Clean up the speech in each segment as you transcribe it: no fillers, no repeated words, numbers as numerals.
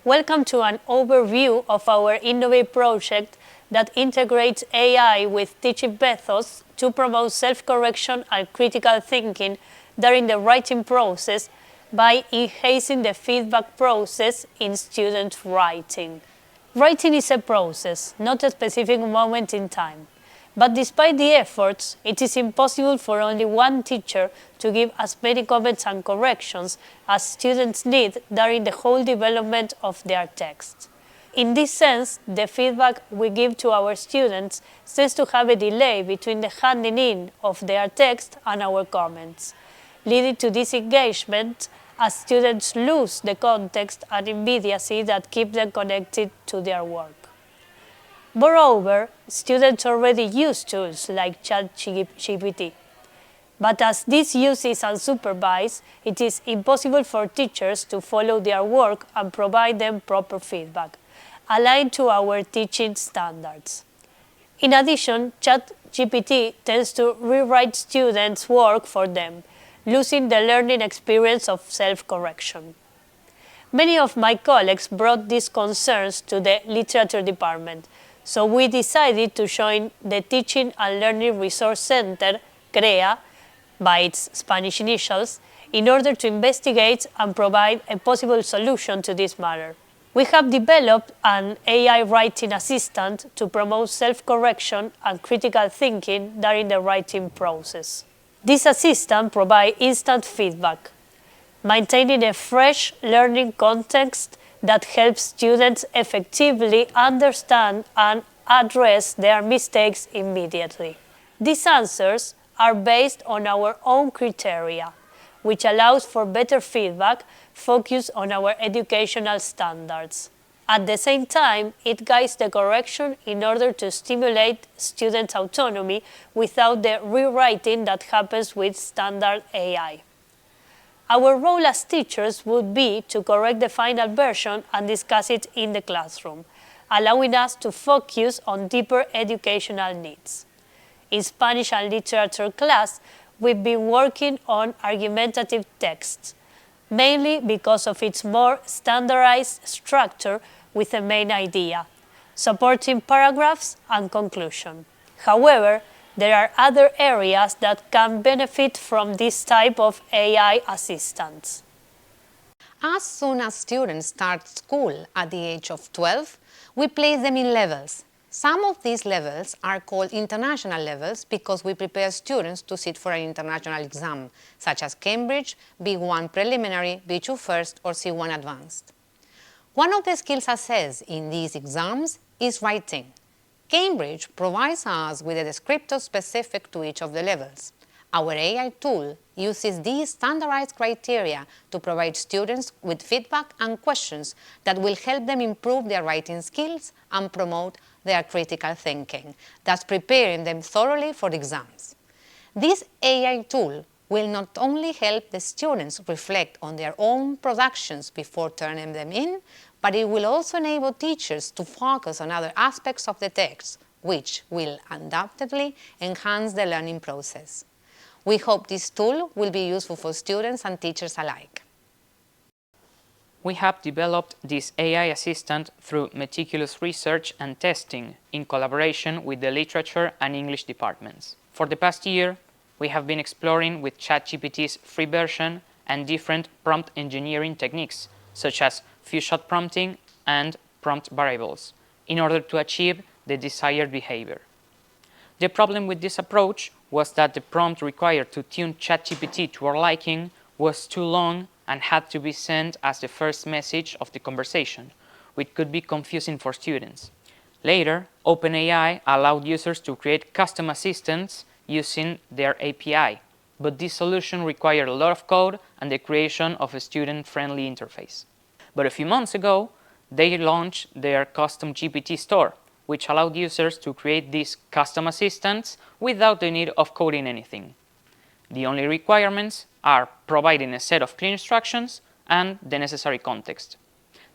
Welcome to an overview of our Innovate project that integrates AI with teaching methods to promote self-correction and critical thinking during the writing process by enhancing the feedback process in student writing. Writing is a process, not a specific moment in time. But despite the efforts, it is impossible for only one teacher to give as many comments and corrections as students need during the whole development of their text. In this sense, the feedback we give to our students tends to have a delay between the handing in of their text and our comments, leading to disengagement as students lose the context and immediacy that keep them connected to their work. Moreover, students already use tools like Chat GPT. But as this use is unsupervised, it is impossible for teachers to follow their work and provide them proper feedback, aligned to our teaching standards. In addition, Chat GPT tends to rewrite students' work for them, losing the learning experience of self-correction. Many of my colleagues brought these concerns to the literature department, so we decided to join the Teaching and Learning Resource Center, CREA, by its Spanish initials, in order to investigate and provide a possible solution to this matter. We have developed an AI writing assistant to promote self-correction and critical thinking during the writing process. This assistant provides instant feedback, maintaining a fresh learning context that helps students effectively understand and address their mistakes immediately. These answers are based on our own criteria, which allows for better feedback focused on our educational standards. At the same time, it guides the correction in order to stimulate students' autonomy without the rewriting that happens with standard AI. Our role as teachers would be to correct the final version and discuss it in the classroom, allowing us to focus on deeper educational needs. In Spanish and literature class, we've been working on argumentative texts, mainly because of its more standardized structure with a main idea, supporting paragraphs and conclusion. However, there are other areas that can benefit from this type of AI assistance. As soon as students start school at the age of 12, we place them in levels. Some of these levels are called international levels because we prepare students to sit for an international exam, such as Cambridge, B1 Preliminary, B2 First, or C1 Advanced. One of the skills assessed in these exams is writing. Cambridge provides us with a descriptor specific to each of the levels. Our AI tool uses these standardized criteria to provide students with feedback and questions that will help them improve their writing skills and promote their critical thinking, thus preparing them thoroughly for exams. This AI tool will not only help the students reflect on their own productions before turning them in, but it will also enable teachers to focus on other aspects of the text, which will undoubtedly enhance the learning process. We hope this tool will be useful for students and teachers alike. We have developed this AI assistant through meticulous research and testing in collaboration with the literature and English departments. For the past year, we have been exploring with ChatGPT's free version and different prompt engineering techniques, such as few-shot prompting and prompt variables, in order to achieve the desired behavior. The problem with this approach was that the prompt required to tune ChatGPT to our liking was too long and had to be sent as the first message of the conversation, which could be confusing for students. Later, OpenAI allowed users to create custom assistants using their API, but this solution required a lot of code and the creation of a student-friendly interface. But a few months ago, they launched their custom GPT store, which allowed users to create these custom assistants without the need of coding anything. The only requirements are providing a set of clean instructions and the necessary context.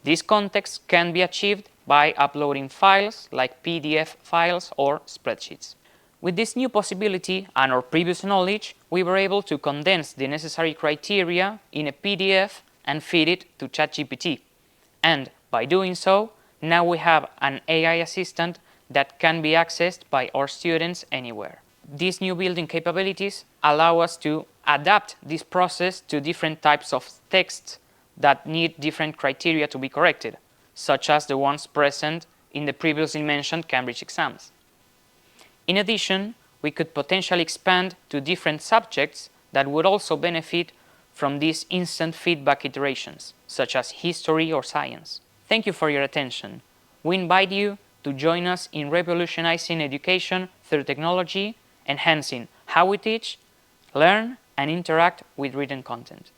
This context can be achieved by uploading files like PDF files or spreadsheets. With this new possibility and our previous knowledge, we were able to condense the necessary criteria in a PDF and feed it to ChatGPT. And By doing so, now we have an AI assistant that can be accessed by our students anywhere. These new building capabilities allow us to adapt this process to different types of texts that need different criteria to be corrected, such as the ones present in the previously mentioned Cambridge exams. In addition, we could potentially expand to different subjects that would also benefit from these instant feedback iterations, such as history or science. Thank you for your attention. We invite you to join us in revolutionizing education through technology, enhancing how we teach, learn, and interact with written content.